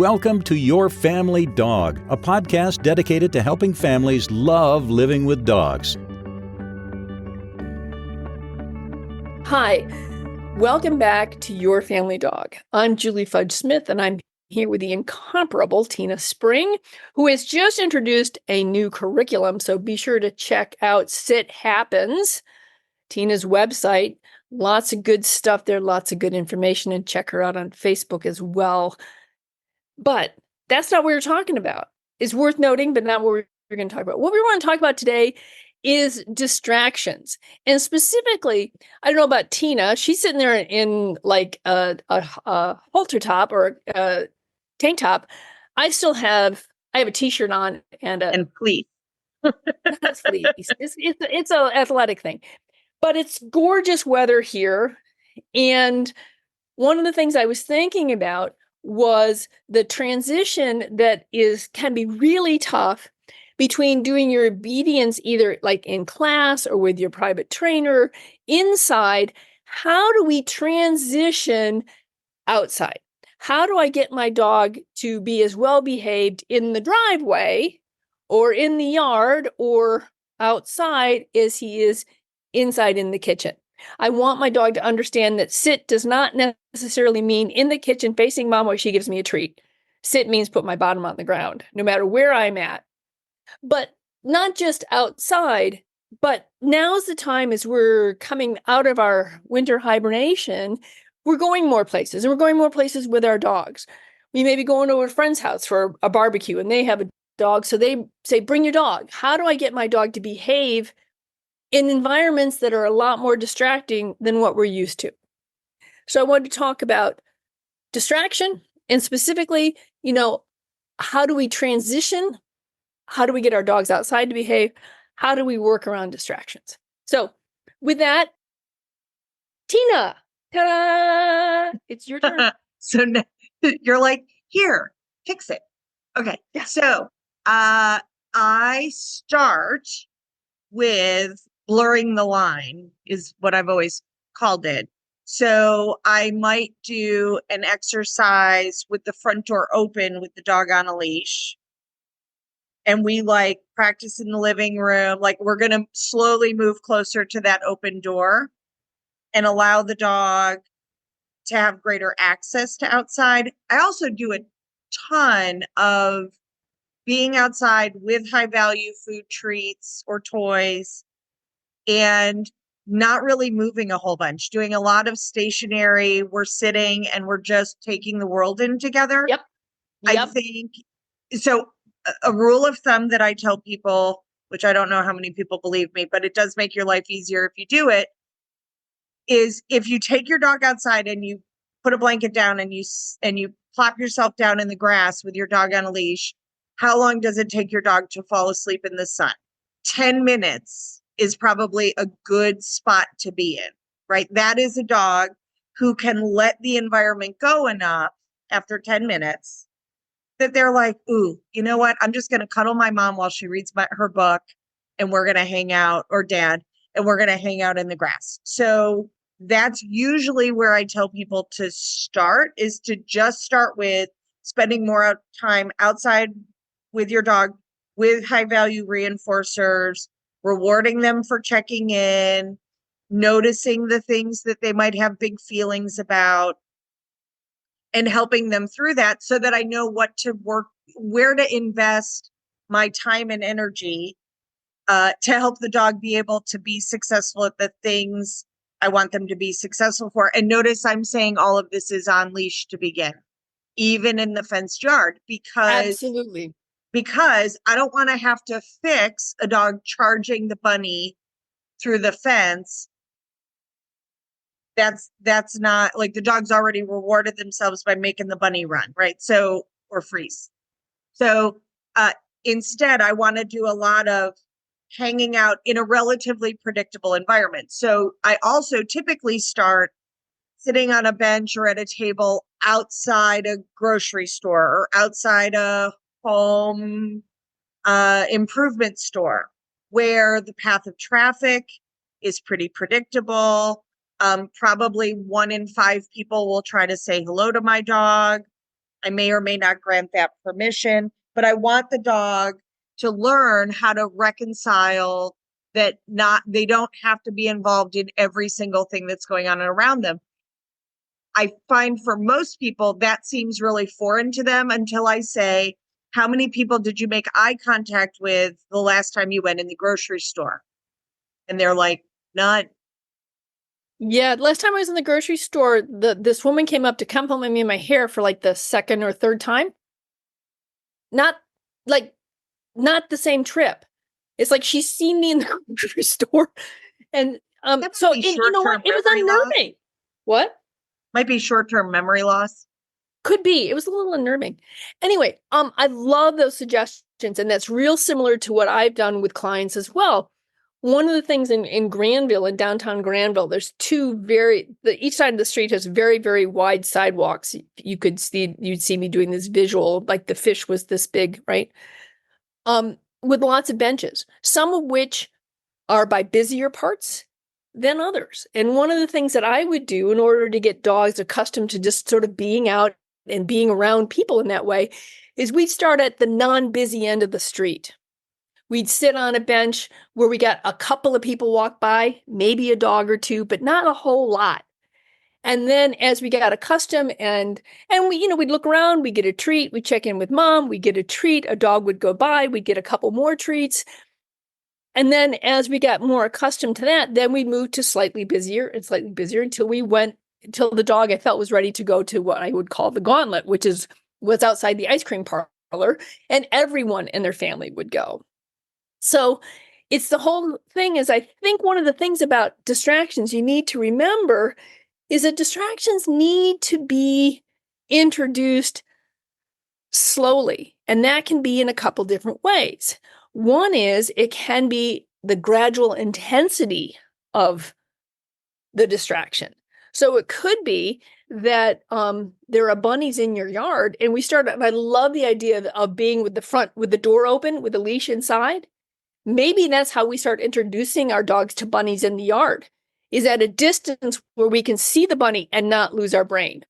Welcome to Your Family Dog, a podcast dedicated to helping families love living with dogs. Hi, welcome back to Your Family Dog. I'm Julie Fudge Smith, and I'm here with the incomparable Tina Spring, who has just introduced a new curriculum, so be sure to check out Sit Happens, Tina's website. Lots of good stuff there, lots of good information, and check her out on Facebook as well. But that's not what we're talking about. It's worth noting, but not what we're going to talk about. What we want to talk about today is distractions. And specifically, I don't know about Tina. She's sitting there in like a halter top or a tank top. I have a t-shirt on and fleece. That's fleece. It's an athletic thing. But it's gorgeous weather here. And one of the things I was thinking about was the transition that can be really tough between doing your obedience either like in class or with your private trainer inside. How do we transition outside? How do I get my dog to be as well behaved in the driveway or in the yard or outside as he is inside in the kitchen? I want my dog to understand that sit does not necessarily mean in the kitchen facing mom while she gives me a treat. Sit means put my bottom on the ground, no matter where I'm at. But not just outside, but now's the time as we're coming out of our winter hibernation, we're going more places, and we're going more places with our dogs. We may be going to a friend's house for a barbecue, and they have a dog, so they say, bring your dog. How do I get my dog to behave in environments that are a lot more distracting than what we're used to? So I wanted to talk about distraction and specifically, how do we transition? How do we get our dogs outside to behave? How do we work around distractions? So with that, Tina, ta-da! It's your turn. So now you're like, here, fix it. Okay. Yeah. So I start with blurring the line is what I've always called it. So I might do an exercise with the front door open with the dog on a leash. And we practice in the living room. We're going to slowly move closer to that open door and allow the dog to have greater access to outside. I also do a ton of being outside with high value food treats or toys and not really moving a whole bunch, doing a lot of stationary. We're sitting and we're just taking the world in together. Yep. I think so. A rule of thumb that I tell people, which I don't know how many people believe me, but it does make your life easier if you do it, is if you take your dog outside and you put a blanket down and you plop yourself down in the grass with your dog on a leash, how long does it take your dog to fall asleep in the sun? 10 minutes is probably a good spot to be in, right? That is a dog who can let the environment go enough after 10 minutes that they're like, ooh, you know what? I'm just going to cuddle my mom while she reads her book and we're going to hang out, or dad, and we're going to hang out in the grass. So that's usually where I tell people to start, is to just start with spending more time outside with your dog with high value reinforcers, rewarding them for checking in, noticing the things that they might have big feelings about, and helping them through that so that I know where to invest my time and energy to help the dog be able to be successful at the things I want them to be successful for. And notice I'm saying all of this is on leash to begin, even in the fenced yard, Absolutely. Because I don't want to have to fix a dog charging the bunny through the fence. That's not the dog's already rewarded themselves by making the bunny run, right? So, or freeze. So instead, I want to do a lot of hanging out in a relatively predictable environment. So I also typically start sitting on a bench or at a table outside a grocery store or outside a home improvement store where the path of traffic is pretty predictable. Probably 1 in 5 people will try to say hello to my dog. I may or may not grant that permission, but I want the dog to learn how to reconcile that they don't have to be involved in every single thing that's going on around them. I find for most people that seems really foreign to them until I say, how many people did you make eye contact with the last time you went in the grocery store? And they're like, none. Yeah, last time I was in the grocery store, this woman came up to compliment me on my hair for like the second or third time. Not the same trip. It's like she's seen me in the grocery store. And so and you know what? It was unnerving. What? Might be short-term memory loss. Could be. It was a little unnerving. Anyway, I love those suggestions, and that's real similar to what I've done with clients as well. One of the things in Granville, in downtown Granville, there's each side of the street has very, very wide sidewalks. You'd see me doing this visual, like the fish was this big, right? With lots of benches, some of which are by busier parts than others. And one of the things that I would do in order to get dogs accustomed to just sort of being out and being around people in that way is we'd start at the non-busy end of the street. We'd sit on a bench where we got a couple of people walk by, maybe a dog or two, but not a whole lot. And then as we got accustomed and we'd look around, we get a treat, we check in with mom, we get a treat, a dog would go by, we'd get a couple more treats. And then as we got more accustomed to that, then we moved to slightly busier until the dog I felt was ready to go to what I would call the gauntlet, which was outside the ice cream parlor, and everyone in their family would go. So it's the whole thing is I think one of the things about distractions you need to remember is that distractions need to be introduced slowly, and that can be in a couple different ways. One is it can be the gradual intensity of the distraction. So it could be that there are bunnies in your yard, and I love the idea of being with the door open, with a leash inside. Maybe that's how we start introducing our dogs to bunnies in the yard, is at a distance where we can see the bunny and not lose our brain,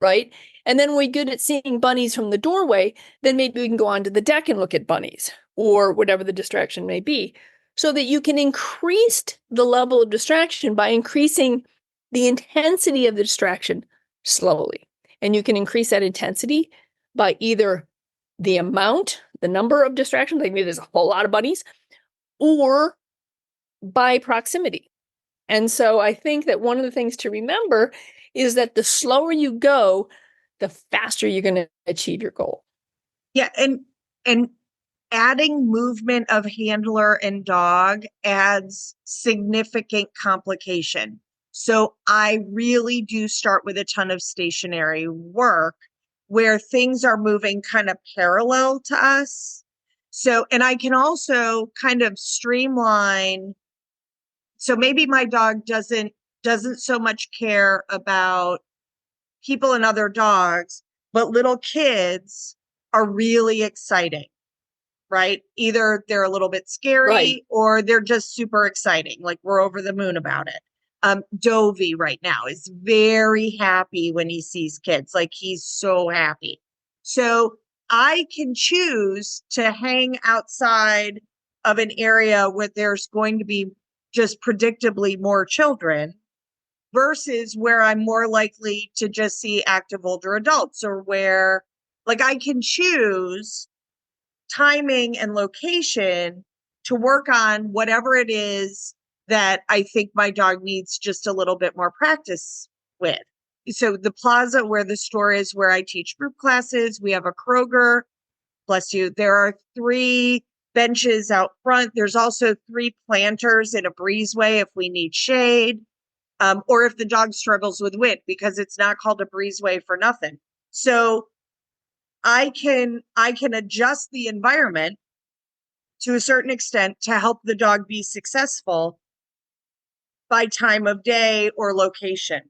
right? And then when we're good at seeing bunnies from the doorway, then maybe we can go onto the deck and look at bunnies or whatever the distraction may be, so that you can increase the level of distraction by increasing the intensity of the distraction slowly. And you can increase that intensity by either the number of distractions, like maybe there's a whole lot of bunnies, or by proximity. And so I think that one of the things to remember is that the slower you go, the faster you're going to achieve your goal. Yeah. And adding movement of handler and dog adds significant complication. So I really do start with a ton of stationary work where things are moving kind of parallel to us. So, and I can also kind of streamline. So maybe my dog doesn't so much care about people and other dogs, but little kids are really exciting, right? Either they're a little bit scary, right, or they're just super exciting. Like we're over the moon about it. Dovey right now is very happy when he sees kids. Like he's so happy. So I can choose to hang outside of an area where there's going to be just predictably more children versus where I'm more likely to just see active older adults, or where like I can choose timing and location to work on whatever it is that I think my dog needs just a little bit more practice with. So the plaza where the store is, where I teach group classes, we have a Kroger, bless you. There are 3 benches out front. There's also 3 planters in a breezeway if we need shade, or if the dog struggles with wind, because it's not called a breezeway for nothing. So I can adjust the environment to a certain extent to help the dog be successful by time of day or location.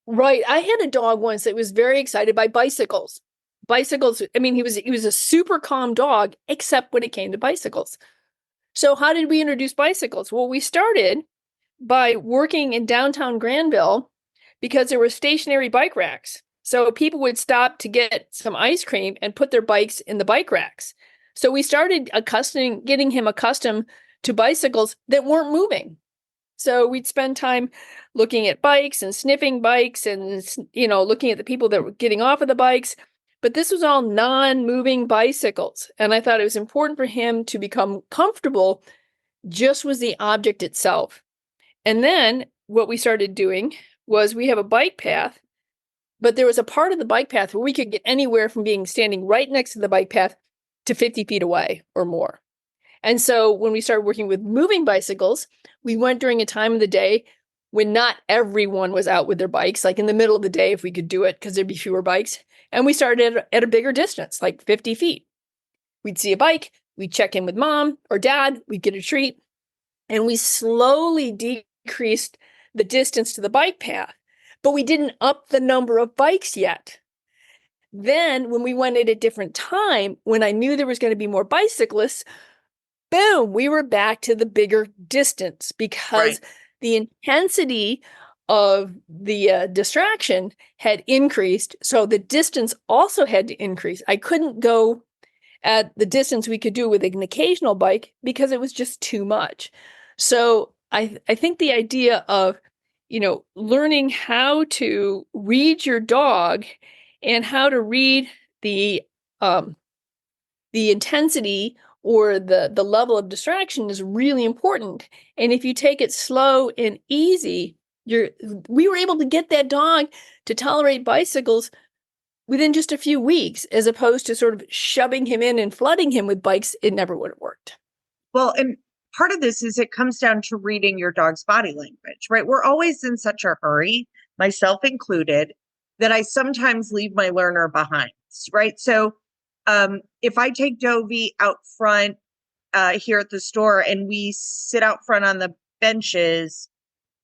Right. I had a dog once that was very excited by bicycles. Bicycles, I mean, he was a super calm dog, except when it came to bicycles. So how did we introduce bicycles? Well, we started by working in downtown Granville because there were stationary bike racks. So people would stop to get some ice cream and put their bikes in the bike racks. So we started getting him accustomed to bicycles that weren't moving. So we'd spend time looking at bikes and sniffing bikes and, looking at the people that were getting off of the bikes. But this was all non-moving bicycles. And I thought it was important for him to become comfortable just with the object itself. And then what we started doing was we have a bike path, but there was a part of the bike path where we could get anywhere from being standing right next to the bike path to 50 feet away or more. And so when we started working with moving bicycles, we went during a time of the day when not everyone was out with their bikes, like in the middle of the day, if we could do it, because there'd be fewer bikes. And we started at a bigger distance, like 50 feet. We'd see a bike, we'd check in with mom or dad, we'd get a treat, and we slowly decreased the distance to the bike path, but we didn't up the number of bikes yet. Then when we went at a different time, when I knew there was going to be more bicyclists, boom, we were back to the bigger distance because the intensity of the distraction had increased. So the distance also had to increase. I couldn't go at the distance we could do with an occasional bike because it was just too much. So I think the idea of, learning how to read your dog and how to read the intensity or the level of distraction is really important. And if you take it slow and easy, we were able to get that dog to tolerate bicycles within just a few weeks, as opposed to sort of shoving him in and flooding him with bikes. It never would have worked. Well, and part of this is it comes down to reading your dog's body language, right? We're always in such a hurry, myself included, that I sometimes leave my learner behind, right? So if I take Dovey out front here at the store and we sit out front on the benches,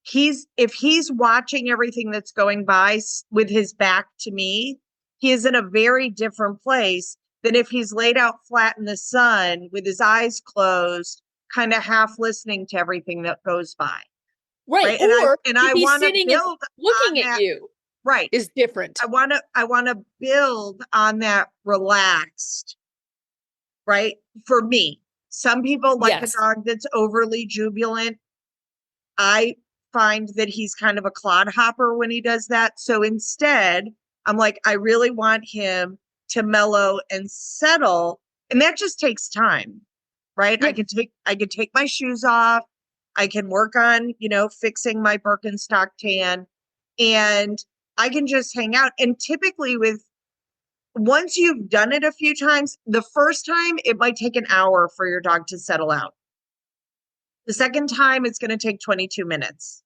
if he's watching everything that's going by with his back to me, he is in a very different place than if he's laid out flat in the sun with his eyes closed, kind of half listening to everything that goes by. Right. Or if I he's want to sitting build and looking on at that, you. Right. Is different. I want to build on that relaxed, right? For me, some people like a dog that's overly jubilant. I find that he's kind of a clodhopper when he does that. So instead, I'm like, I really want him to mellow and settle. And that just takes time, right? Yeah. I could take my shoes off. I can work on, fixing my Birkenstock tan, and I can just hang out. And typically once you've done it a few times, the first time it might take an hour for your dog to settle out. The second time it's going to take 22 minutes.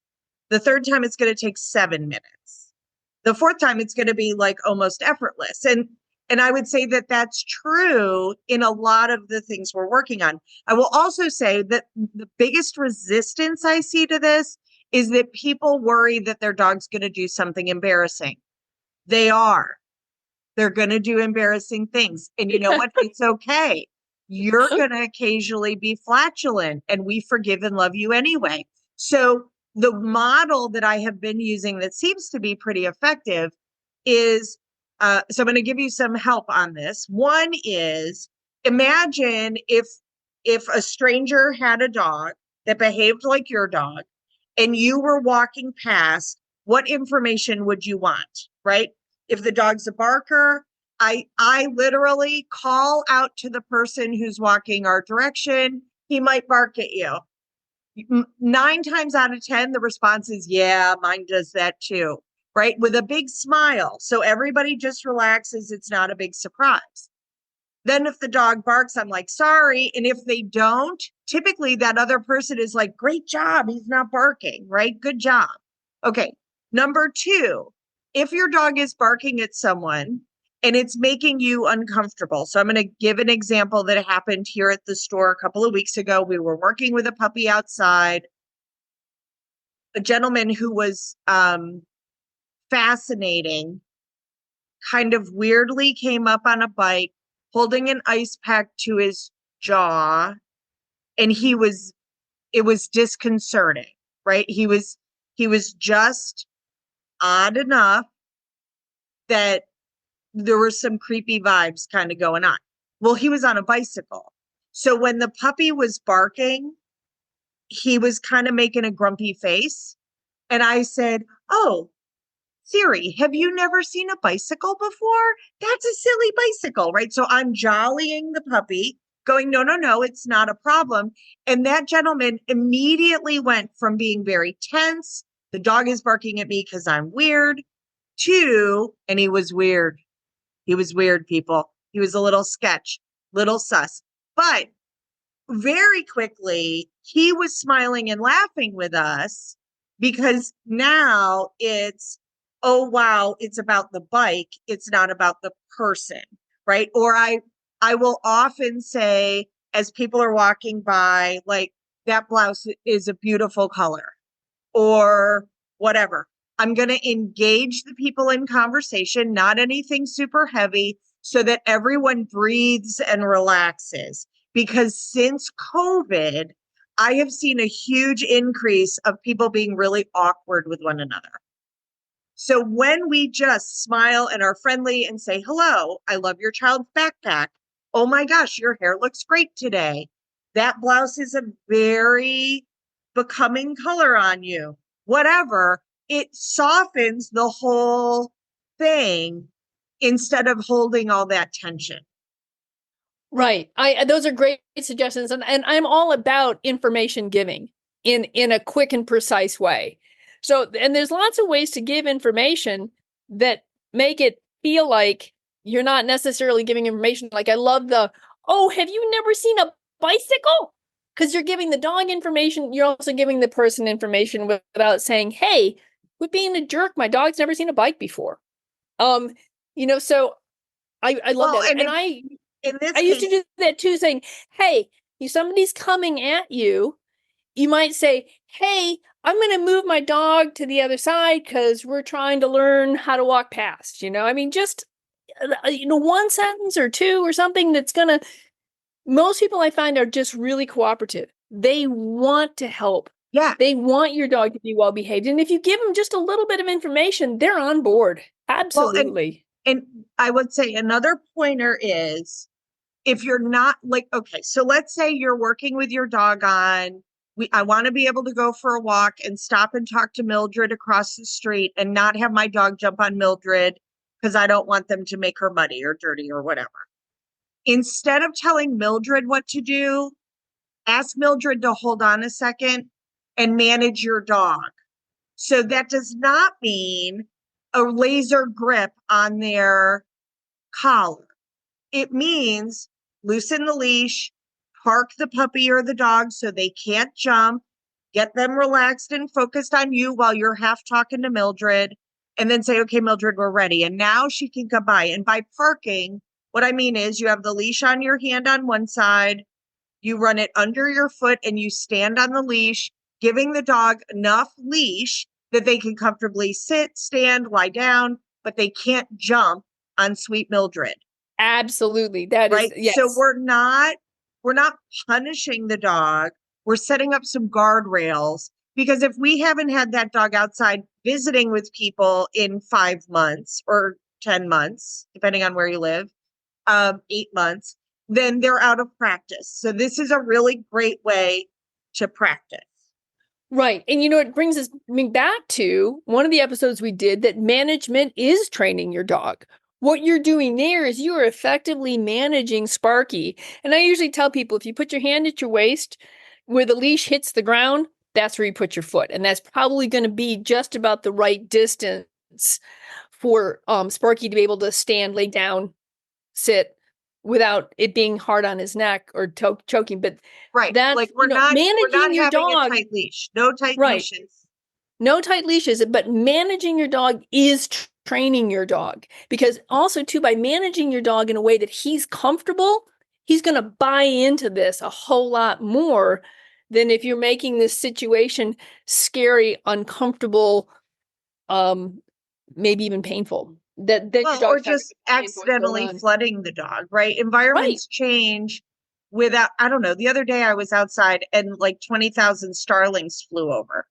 The third time it's going to take 7 minutes. The fourth time it's going to be like almost effortless. And I would say that that's true in a lot of the things we're working on. I will also say that the biggest resistance I see to this is that people worry that their dog's going to do something embarrassing. They are. They're going to do embarrassing things. And you know what? It's okay. You're going to occasionally be flatulent, and we forgive and love you anyway. So the model that I have been using that seems to be pretty effective is, so I'm going to give you some help on this. One is, imagine if a stranger had a dog that behaved like your dog and you were walking past, what information would you want, right? If the dog's a barker, I literally call out to the person who's walking our direction. He might bark at you. 9 times out of 10, the response is, yeah, mine does that too, right? With a big smile. So everybody just relaxes. It's not a big surprise. Then if the dog barks, I'm like, sorry. And if they don't, typically that other person is like, great job. He's not barking, right? Good job. Okay. Number 2, if your dog is barking at someone and it's making you uncomfortable. So I'm going to give an example that happened here at the store a couple of weeks ago. We were working with a puppy outside. A gentleman who was fascinating, kind of weirdly came up on a bike, holding an ice pack to his jaw. And it was disconcerting, right? He was just odd enough that there were some creepy vibes kind of going on. Well, he was on a bicycle. So when the puppy was barking, he was kind of making a grumpy face. And I said, "Oh, Siri, have you never seen a bicycle before? That's a silly bicycle," right? So I'm jollying the puppy, going, "No, no, no, it's not a problem." And that gentleman immediately went from being very tense, the dog is barking at me because I'm weird, to, and he was weird. He was weird, people. He was a little sketch, little sus. But very quickly, he was smiling and laughing with us because now it's, oh, wow, it's about the bike. It's not about the person, right? Or I will often say, as people are walking by, like, that blouse is a beautiful color or whatever. I'm going to engage the people in conversation, not anything super heavy, so that everyone breathes and relaxes. Because since COVID, I have seen a huge increase of people being really awkward with one another. So when we just smile and are friendly and say, "Hello, I love your child's backpack. Oh my gosh, your hair looks great today. That blouse is a very becoming color on you," whatever, it softens the whole thing instead of holding all that tension. Right. Those are great suggestions. And I'm all about information giving in a quick and precise way. So, and there's lots of ways to give information that make it feel like you're not necessarily giving information. Like, I love "Oh, have you never seen a bicycle?" Because you're giving the dog information. You're also giving the person information without saying, "Hey, quit being a jerk. My dog's never seen a bike before." So I love Well, that. and And in this I used to case, do that too, saying, "Hey, if somebody's coming at you," you might say, "Hey, I'm going to move my dog to the other side because we're trying to learn how to walk past." I mean, just, one sentence or two or something that's going to, most people I find are just really cooperative. They want to help. yeah. They want your dog to be well behaved. And if you give them just a little bit of information, they're on board. Well, Absolutely. and I would say another pointer is, if you're not like, okay, so let's say you're working with your dog on, I want to be able to go for a walk and stop and talk to Mildred across the street and not have my dog jump on Mildred because I don't want them to make her muddy or dirty or whatever. Instead of telling Mildred what to do, ask Mildred to hold on a second and manage your dog. So that does not mean a laser grip on their collar. It means loosen the leash, park the puppy or the dog so they can't jump, get them relaxed and focused on you while you're half talking to Mildred, and then say, "Okay, Mildred, we're ready." And now she can come by. And by parking, what I mean is you have the leash on your hand on one side, you run it under your foot, and you stand on the leash, giving the dog enough leash that they can comfortably sit, stand, lie down, but they can't jump on sweet Mildred. Absolutely. That is, Right. yes. So we're not punishing the dog. We're setting up some guardrails, because if we haven't had that dog outside visiting with people in 5 months or 10 months, depending on where you live, 8 months, then they're out of practice. So this is a really great way to practice. Right. And it brings us back to one of the episodes we did, that management is training your dog. What you're doing there is you are effectively managing Sparky. And I usually tell people, if you put your hand at your waist where the leash hits the ground, that's where you put your foot. And that's probably going to be just about the right distance for Sparky to be able to stand, lay down, sit, without it being hard on his neck or choking. But Right. that's, Like we're not managing your having dog. a tight leash. No tight Right. leashes. No tight leashes, but managing your dog is training your dog. Because also, too, by managing your dog in a way that he's comfortable, he's going to buy into this a whole lot more than if you're making this situation scary, uncomfortable, maybe even painful. That your Well, dog or just accidentally flooding the dog, right? Environments change without, I don't know. The other day I was outside and like 20,000 starlings flew over.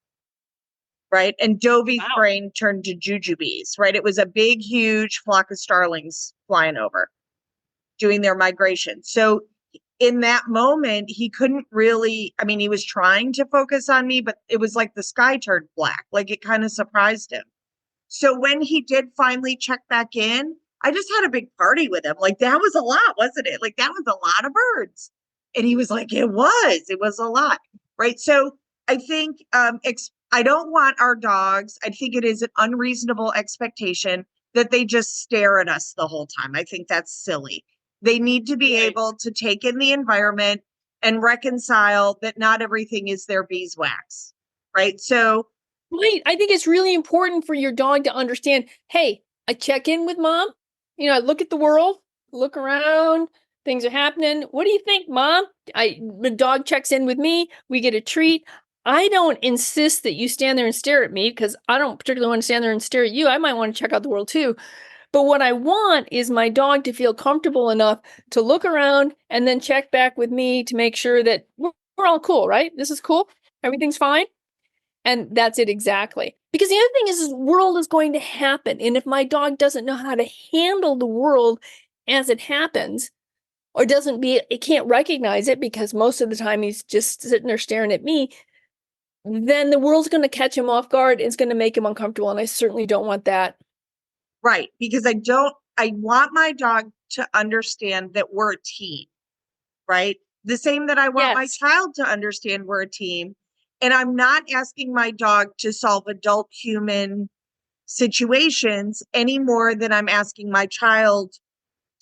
right? And Dovey's Wow. brain turned to jujubes, right? It was a big, huge flock of starlings flying over, doing their migration. So in that moment, he couldn't really, I mean, he was trying to focus on me, but it was like the sky turned black. Like it kind of surprised him. So when he did finally check back in, I just had a big party with him. Like that was a lot, wasn't it? Like that was a lot of birds. And he was like, it was a lot. Right. So I think I don't want our dogs. I think it is an unreasonable expectation that they just stare at us the whole time. I think that's silly. They need to be Right. able to take in the environment and reconcile that not everything is their beeswax. Right. So Right. I think it's really important for your dog to understand, hey, I check in with mom. I look at the world, look around, things are happening. What do you think, mom? The dog checks in with me. We get a treat. I don't insist that you stand there and stare at me because I don't particularly want to stand there and stare at you. I might want to check out the world too. But what I want is my dog to feel comfortable enough to look around and then check back with me to make sure that we're all cool, right? This is cool. Everything's fine. And that's it exactly. Because the other thing is the world is going to happen. And if my dog doesn't know how to handle the world as it happens, or it can't recognize it because most of the time he's just sitting there staring at me, then the world's going to catch him off guard. It's going to make him uncomfortable. And I certainly don't want that. right, because I want my dog to understand that we're a team, right? The same that I want my Yes. child to understand we're a team. And I'm not asking my dog to solve adult human situations any more than I'm asking my child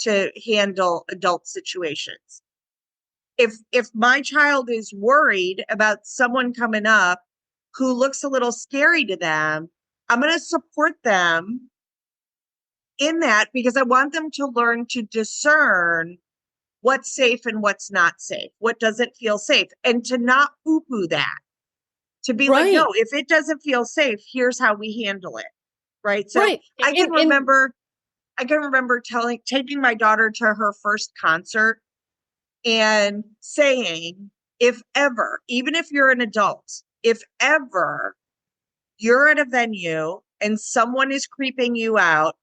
to handle adult situations. If my child is worried about someone coming up who looks a little scary to them, I'm going to support them in that because I want them to learn to discern what's safe and what's not safe, what doesn't feel safe, and to not poo-poo that. To be like, no, Right. if it doesn't feel safe, here's how we handle it. Right. So Right. I can remember taking my daughter to her first concert and saying, if ever, even if you're an adult, if ever you're at a venue and someone is creeping you out,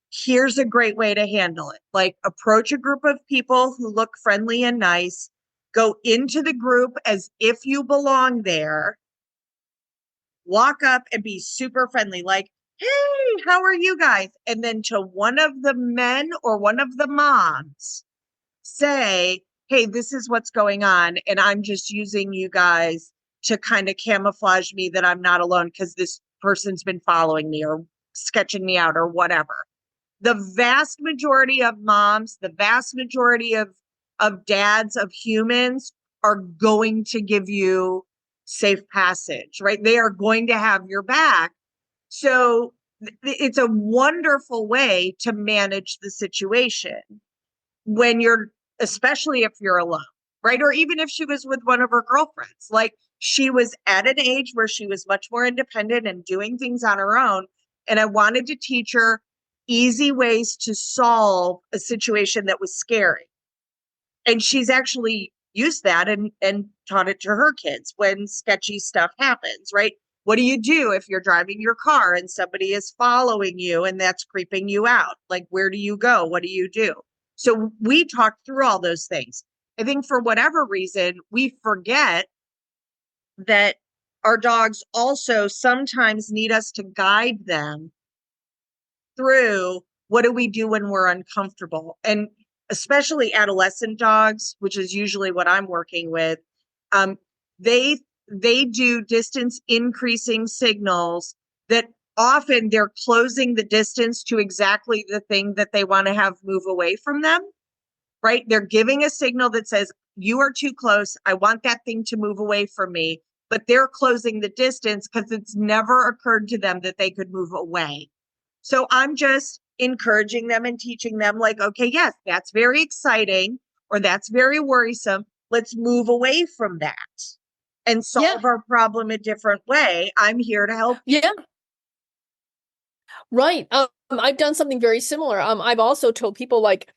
here's a great way to handle it. Like approach a group of people who look friendly and nice, go into the group as if you belong there, walk up and be super friendly, like, hey, how are you guys? And then to one of the men or one of the moms, say, hey, this is what's going on. And I'm just using you guys to kind of camouflage me that I'm not alone because this person's been following me or sketching me out or whatever. The vast majority of moms, the vast majority of dads, of humans are going to give you safe passage, right? They are going to have your back. So it's a wonderful way to manage the situation when you're, especially if you're alone, right? Or even if she was with one of her girlfriends, like she was at an age where she was much more independent and doing things on her own. And I wanted to teach her easy ways to solve a situation that was scary. And she's actually used that and taught it to her kids when sketchy stuff happens, right? What do you do if you're driving your car and somebody is following you and that's creeping you out? Like, where do you go? What do you do? So we talked through all those things. I think for whatever reason, we forget that our dogs also sometimes need us to guide them through what do we do when we're uncomfortable. And especially adolescent dogs, which is usually what I'm working with, they do distance increasing signals that often they're closing the distance to exactly the thing that they want to have move away from them, right? They're giving a signal that says, you are too close. I want that thing to move away from me. But they're closing the distance because it's never occurred to them that they could move away. So I'm just encouraging them and teaching them like, okay, yes, that's very exciting or that's very worrisome. Let's move away from that and solve our problem a different way. I'm here to help. Yeah. Right. I've done something very similar. I've also told people like,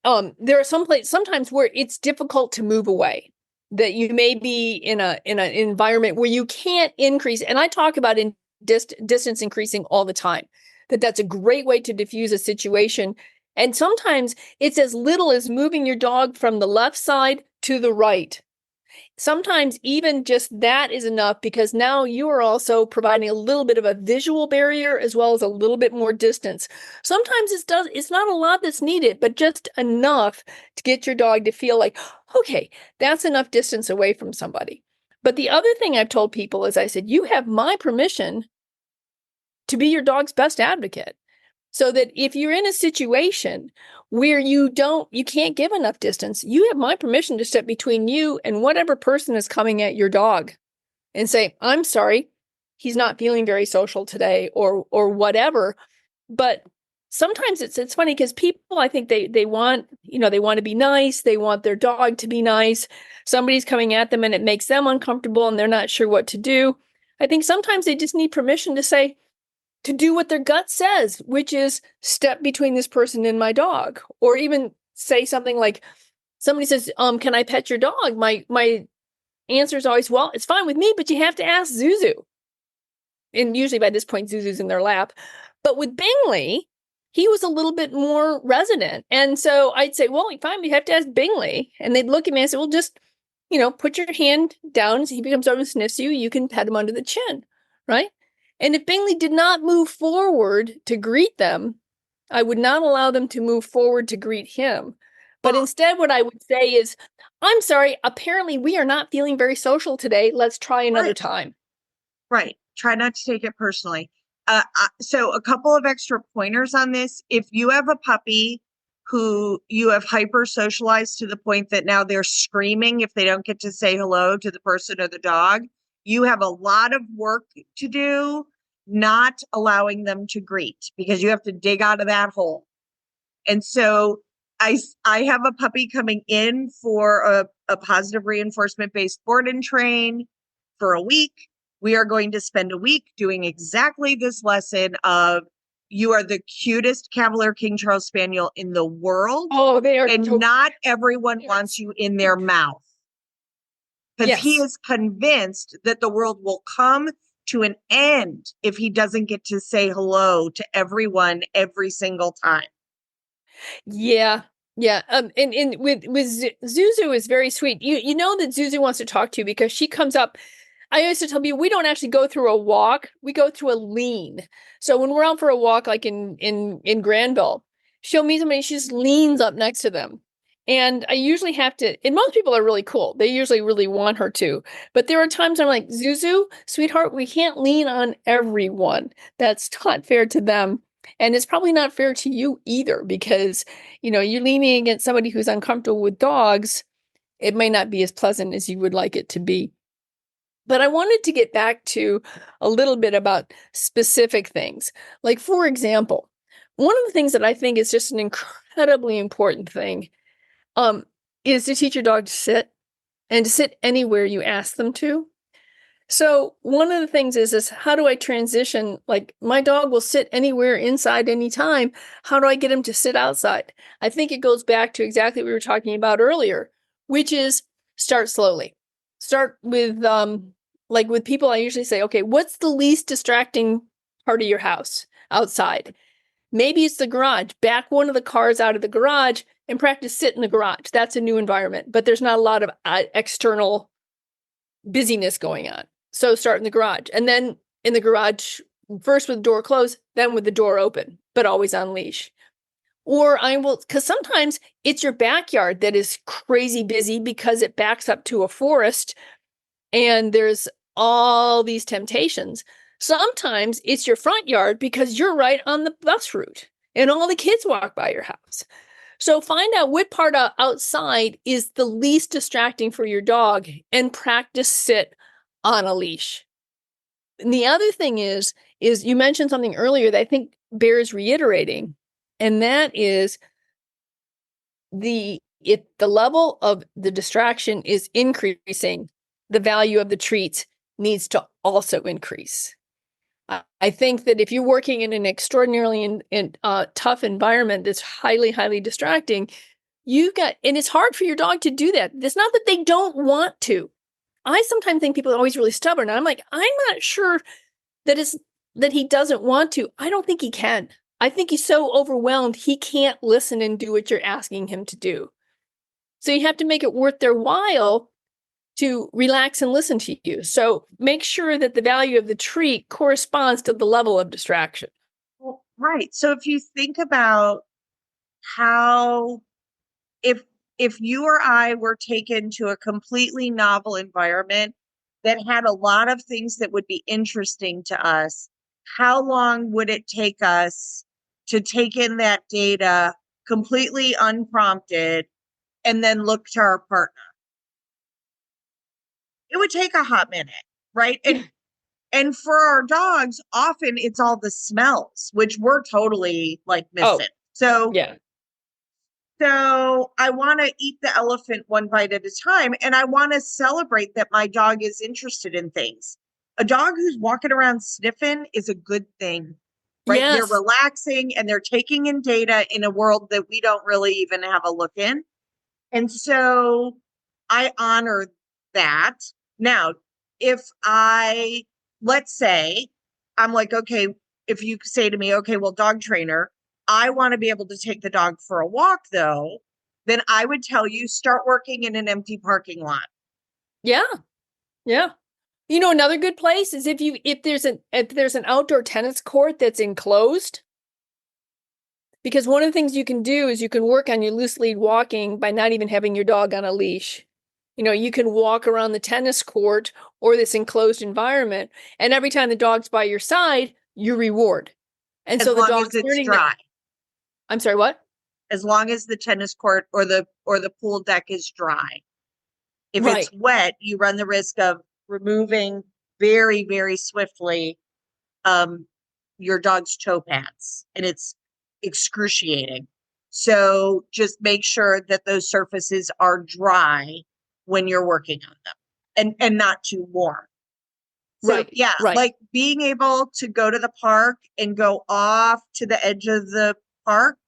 there are sometimes where it's difficult to move away. that you may be in an environment where you can't increase. And I talk about in distance increasing all the time, that's a great way to diffuse a situation. And sometimes it's as little as moving your dog from the left side to the right. Sometimes even just that is enough, because now you are also providing a little bit of a visual barrier as well as a little bit more distance. Sometimes it's not a lot that's needed, but just enough to get your dog to feel like, okay, that's enough distance away from somebody. But the other thing I've told people is I said, you have my permission to be your dog's best advocate. So that if you're in a situation where you can't give enough distance, you have my permission to step between you and whatever person is coming at your dog and say, I'm sorry, he's not feeling very social today, or whatever. But sometimes it's funny because people, I think they want, they want to be nice. They want their dog to be nice. Somebody's coming at them and it makes them uncomfortable and they're not sure what to do. I think sometimes they just need permission to say, to do what their gut says, which is step between this person and my dog. Or even say something like, somebody says, can I pet your dog? My answer is always, well, it's fine with me, but you have to ask Zuzu. And usually by this point, Zuzu's in their lap. But with Bingley, he was a little bit more resident. And so I'd say, well, fine, you have to ask Bingley. And they'd look at me and say, well, just, put your hand down. So he becomes over and sniffs you. You can pet him under the chin, right? And if Bingley did not move forward to greet them, I would not allow them to move forward to greet him. But instead, what I would say is, I'm sorry, apparently we are not feeling very social today. Let's try another time. Right. Try not to take it personally. So a couple of extra pointers on this. If you have a puppy who you have hyper socialized to the point that now they're screaming if they don't get to say hello to the person or the dog, you have a lot of work to do not allowing them to greet, because you have to dig out of that hole. And so I have a puppy coming in for a positive reinforcement based board and train for a week. We are going to spend a week doing exactly this lesson of, you are the cutest Cavalier King Charles Spaniel in the world. Oh, they are. And not everyone wants you in their mouth. Because he is convinced that the world will come to an end if he doesn't get to say hello to everyone every single time. Yeah. Yeah. And with Zuzu is very sweet. You know that Zuzu wants to talk to you because she comes up. I used to tell people, we don't actually go through a walk. We go through a lean. So when we're out for a walk, like in Granville, she'll meet somebody, she just leans up next to them. And I usually have to, and most people are really cool. They usually really want her to. But there are times I'm like, Zuzu, sweetheart, we can't lean on everyone. That's not fair to them. And it's probably not fair to you either, because, you're leaning against somebody who's uncomfortable with dogs. It may not be as pleasant as you would like it to be. But I wanted to get back to a little bit about specific things. Like, for example, one of the things that I think is just an incredibly important thing is to teach your dog to sit, and to sit anywhere you ask them to. So one of the things is how do I transition? Like, my dog will sit anywhere inside anytime. How do I get him to sit outside? I think it goes back to exactly what we were talking about earlier, which is start slowly. Start with, like with people, I usually say, okay, what's the least distracting part of your house outside? Maybe it's the garage. Back one of the cars out of the garage and practice sit in the garage. That's a new environment, but there's not a lot of external busyness going on. So start in the garage, and then in the garage, first with the door closed, then with the door open, but always on leash. Or because sometimes it's your backyard that is crazy busy because it backs up to a forest and there's all these temptations. Sometimes it's your front yard because you're right on the bus route and all the kids walk by your house. So find out what part outside is the least distracting for your dog and practice sit on a leash. And the other thing is you mentioned something earlier that I think bears reiterating, and that is the level of the distraction is increasing, the value of the treats needs to also increase. I think that if you're working in an extraordinarily tough environment that's highly, highly distracting, and it's hard for your dog to do that. It's not that they don't want to. I sometimes think people are always really stubborn. And I'm like, I'm not sure that he doesn't want to. I don't think he can. I think he's so overwhelmed, he can't listen and do what you're asking him to do. So you have to make it worth their while to relax and listen to you. So make sure that the value of the treat corresponds to the level of distraction. Well, right. So if you think about how, if you or I were taken to a completely novel environment that had a lot of things that would be interesting to us, how long would it take us to take in that data completely unprompted and then look to our partner? It would take a hot minute, right? And for our dogs, often it's all the smells, which we're totally like missing. Yeah. So I want to eat the elephant one bite at a time. And I want to celebrate that my dog is interested in things. A dog who's walking around sniffing is a good thing, right? Yes. They're relaxing and they're taking in data in a world that we don't really even have a look in. And so I honor that. Now, let's say I'm like, okay, if you say to me, okay, well, dog trainer, I want to be able to take the dog for a walk though, then I would tell you start working in an empty parking lot. Yeah. Yeah. You know, another good place is if there's an outdoor tennis court that's enclosed. Because one of the things you can do is you can work on your loose lead walking by not even having your dog on a leash. You know, you can walk around the tennis court or this enclosed environment, and every time the dog's by your side, you reward. And As so the long dog's as it's learning dry. I'm sorry, what? As long as the tennis court or the pool deck is dry. If Right. it's wet, you run the risk of removing very, very swiftly your dog's toe pads, and it's excruciating. So just make sure that those surfaces are dry when you're working on them and not too warm. So Right. yeah, Right. like being able to go to the park and go off to the edge of the park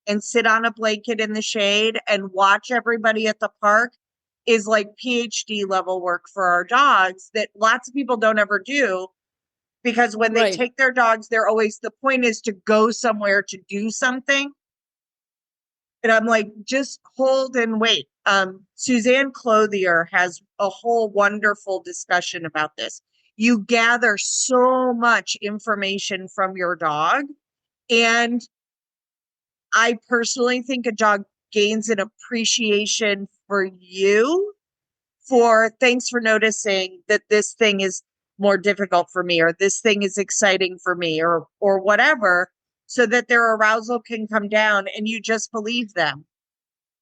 and sit on a blanket in the shade and watch everybody at the park is like PhD level work for our dogs that lots of people don't ever do, because when they Right. take their dogs, the point is to go somewhere to do something. And I'm like, just hold and wait. Suzanne Clothier has a whole wonderful discussion about this. You gather so much information from your dog. And I personally think a dog gains an appreciation for you for thanks for noticing that this thing is more difficult for me, or this thing is exciting for me, or whatever, so that their arousal can come down and you just believe them.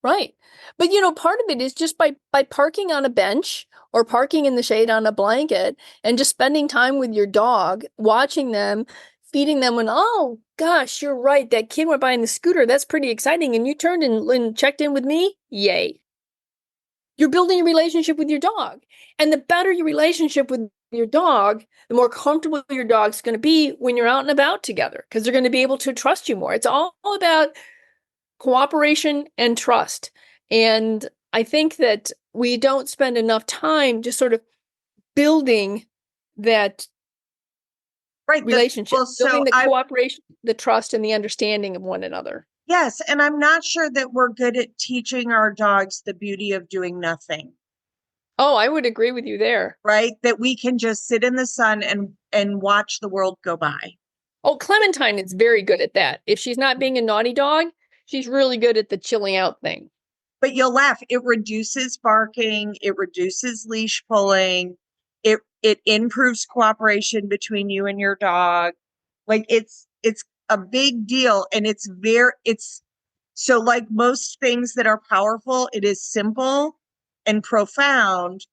Right. But you know, part of it is just by parking on a bench or parking in the shade on a blanket and just spending time with your dog, watching them, feeding them when, oh gosh, you're right, that kid went by in the scooter. That's pretty exciting. And you turned and checked in with me. Yay. You're building a relationship with your dog. And the better your relationship with your dog, the more comfortable your dog's going to be when you're out and about together, because they're going to be able to trust you more. It's all about cooperation and trust. And I think that we don't spend enough time just sort of building that relationship, building the cooperation, the trust, and the understanding of one another. Yes. And I'm not sure that we're good at teaching our dogs the beauty of doing nothing. Oh, I would agree with you there. Right? That we can just sit in the sun and watch the world go by. Oh, Clementine is very good at that. If she's not being a naughty dog, she's really good at the chilling out thing. But you'll laugh. It reduces barking. It reduces leash pulling. It improves cooperation between you and your dog. Like it's a big deal. And it's so like most things that are powerful, it is simple and profound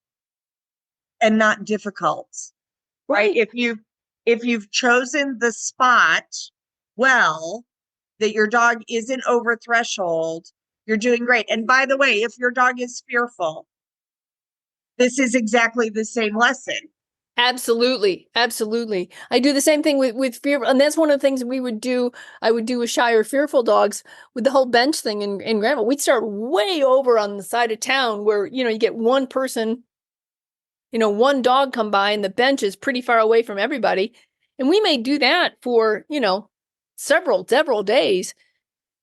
and not difficult. Right? If you've chosen the spot well, that your dog isn't over threshold, you're doing great. And by the way, if your dog is fearful, this is exactly the same lesson. Absolutely. Absolutely. I do the same thing with fear. And that's one of the things I would do with shy or fearful dogs with the whole bench thing in Grandma. We'd start way over on the side of town where, you get one person, one dog come by and the bench is pretty far away from everybody. And we may do that for, several days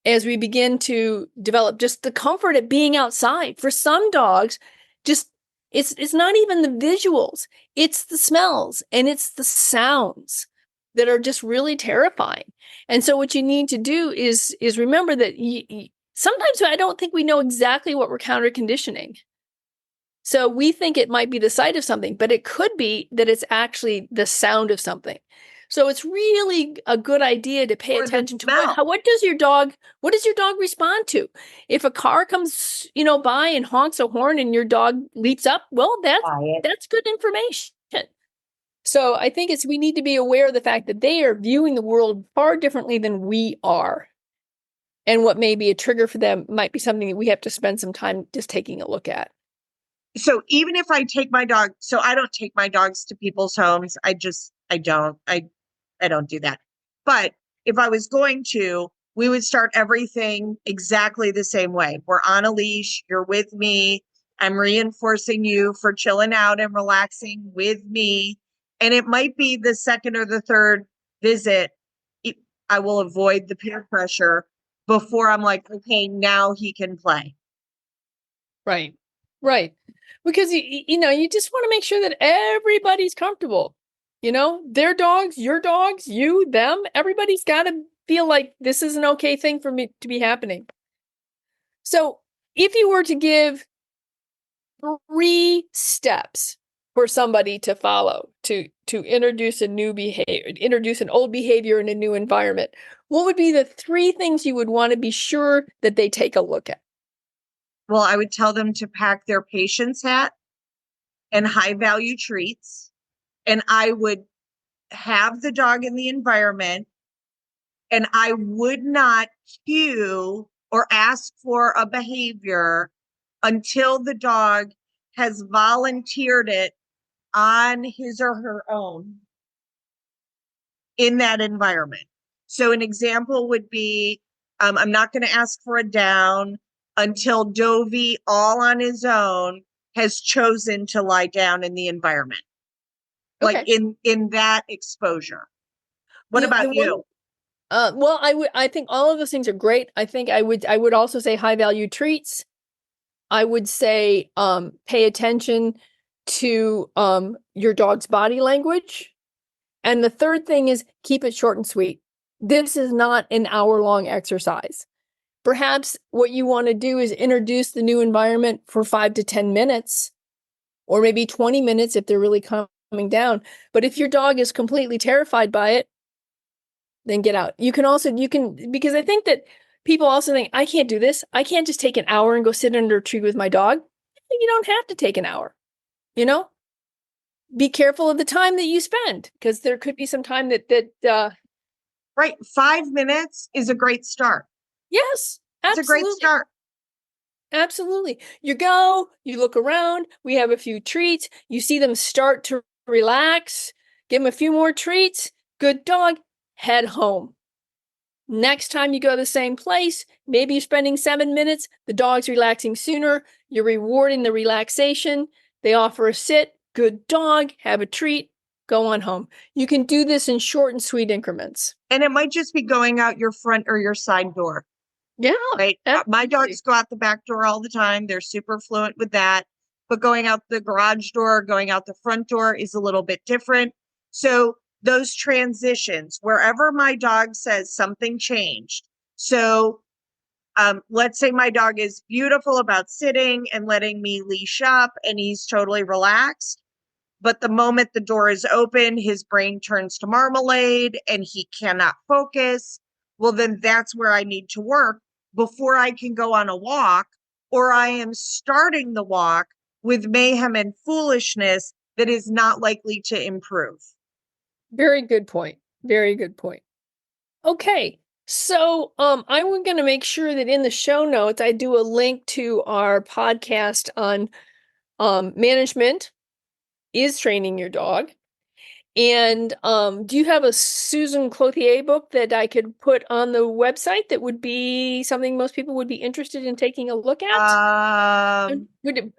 as we begin to develop just the comfort of being outside. For some dogs, just it's not even the visuals, it's the smells and it's the sounds that are just really terrifying. And so what you need to do is remember that sometimes I don't think we know exactly what we're counter conditioning. So we think it might be the sight of something, but it could be that it's actually the sound of something. So it's really a good idea to pay attention to what does your dog respond to? If a car comes, by and honks a horn and your dog leaps up, well, that's good information. So I think we need to be aware of the fact that they are viewing the world far differently than we are. And what may be a trigger for them might be something that we have to spend some time just taking a look at. So even if I take my dog, so I don't take my dogs to people's homes. I don't do that. But if I was going to, we would start everything exactly the same way. We're on a leash. You're with me. I'm reinforcing you for chilling out and relaxing with me. And it might be the second or the third visit. I will avoid the peer pressure before I'm like, okay, now he can play. Right. Right. Because, you just want to make sure that everybody's comfortable. Their dogs, your dogs, you, them, everybody's got to feel like this is an okay thing for me to be happening. So if you were to give 3 steps for somebody to follow to introduce a new behavior, introduce an old behavior in a new environment, what would be the 3 things you would want to be sure that they take a look at? Well, I would tell them to pack their patience hat and high value treats. And I would have the dog in the environment, and I would not cue or ask for a behavior until the dog has volunteered it on his or her own in that environment. So an example would be, I'm not going to ask for a down until Dovey, all on his own, has chosen to lie down in the environment. Okay. Like in that exposure. What about you? Well, I think all of those things are great. I think I would also say high value treats. I would say, pay attention to, your dog's body language. And the third thing is keep it short and sweet. This is not an hour-long exercise. Perhaps what you want to do is introduce the new environment for 5 to 10 minutes, or maybe 20 minutes if they're really coming down. But if your dog is completely terrified by it, then get out. Because I think that people also think, I can't do this. I can't just take an hour and go sit under a tree with my dog. You don't have to take an hour, Be careful of the time that you spend, because there could be some time that Right. 5 minutes is a great start. Yes, absolutely. It's a great start. Absolutely. You go, you look around, we have a few treats, you see them start to relax, give them a few more treats, good dog, head home. Next time you go to the same place, maybe you're spending 7 minutes, the dog's relaxing sooner, you're rewarding the relaxation, they offer a sit, good dog, have a treat, go on home. You can do this in short and sweet increments. And it might just be going out your front or your side door. Yeah. Right. My dogs go out the back door all the time. They're super fluent with that. But going out the garage door, going out the front door is a little bit different. So those transitions, wherever my dog says something changed. So let's say my dog is beautiful about sitting and letting me leash up and he's totally relaxed. But the moment the door is open, his brain turns to marmalade and he cannot focus. Well, then that's where I need to work before I can go on a walk, or I am starting the walk with mayhem and foolishness that is not likely to improve. Very good point. Very good point. Okay. So I'm going to make sure that in the show notes, I do a link to our podcast on management is training your dog. And do you have a Susan Clothier book that I could put on the website that would be something most people would be interested in taking a look at?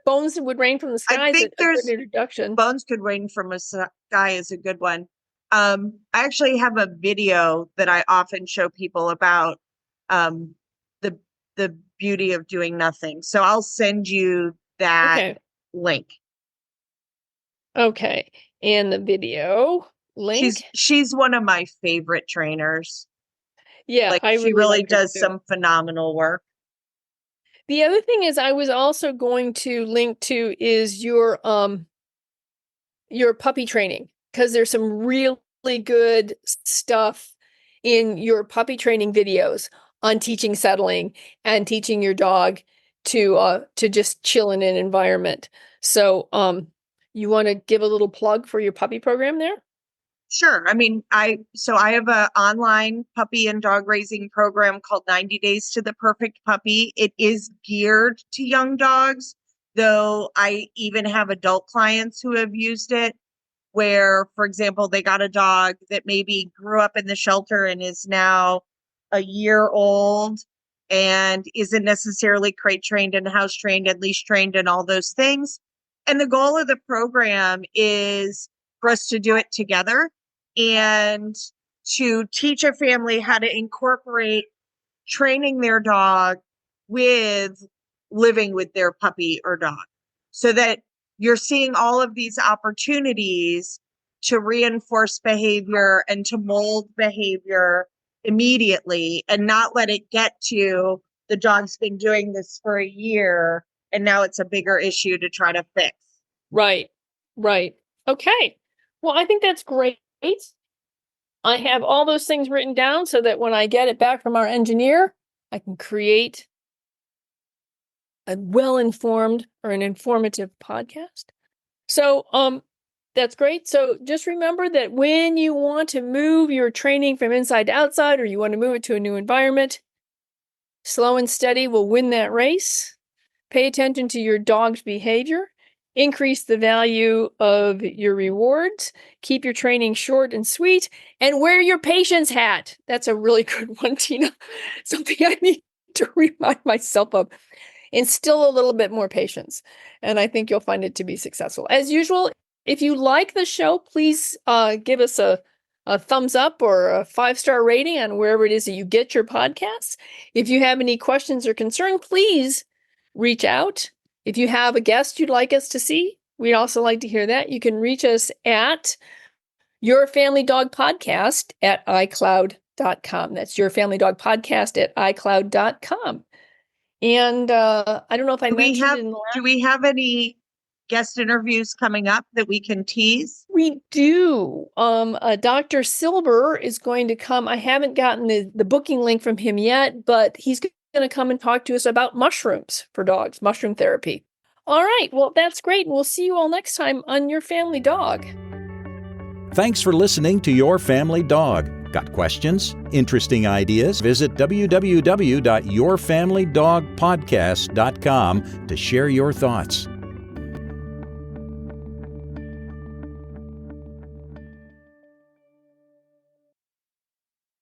Bones Would Rain from the Sky I is think a good there's introduction. Bones Could Rain from a Sky is a good one. I actually have a video that I often show people about the beauty of doing nothing. So I'll send you that link. Okay. And the video link. She's one of my favorite trainers. Yeah, like I she really does some phenomenal work. The other thing is I was also going to link to is your puppy training, because there's some really good stuff in your puppy training videos on teaching settling and teaching your dog to just chill in an environment. So you want to give a little plug for your puppy program there? Sure. I mean, I have an online puppy and dog raising program called 90 Days to the Perfect Puppy. It is geared to young dogs, though I even have adult clients who have used it where, for example, they got a dog that maybe grew up in the shelter and is now a year old and isn't necessarily crate trained and house trained and leash trained and all those things. And the goal of the program is for us to do it together and to teach a family how to incorporate training their dog with living with their puppy or dog, so that you're seeing all of these opportunities to reinforce behavior and to mold behavior immediately and not let it get to the dog's been doing this for a year and now it's a bigger issue to try to fix. Right. Okay. Well, I think that's great. I have all those things written down so that when I get it back from our engineer, I can create a well-informed or an informative podcast. So, that's great. So just remember that when you want to move your training from inside to outside, or you want to move it to a new environment, slow and steady will win that race. Pay attention to your dog's behavior. Increase the value of your rewards. Keep your training short and sweet. And wear your patience hat. That's a really good one, Tina. Something I need to remind myself of. Instill a little bit more patience. And I think you'll find it to be successful. As usual, if you like the show, please give us a thumbs up or a 5-star rating on wherever it is that you get your podcasts. If you have any questions or concern, please reach out. If you have a guest you'd like us to see, we'd also like to hear that. You can reach us at yourfamilydogpodcast@icloud.com. That's yourfamilydogpodcast@icloud.com. And I don't know if I mentioned in the last... Do we have any guest interviews coming up that we can tease? We do. Dr. Silber is going to come. I haven't gotten the booking link from him yet, but he's going to come and talk to us about mushrooms for dogs, mushroom therapy. All right. Well, that's great. And we'll see you all next time on Your Family Dog. Thanks for listening to Your Family Dog. Got questions? Interesting ideas? Visit www.yourfamilydogpodcast.com to share your thoughts.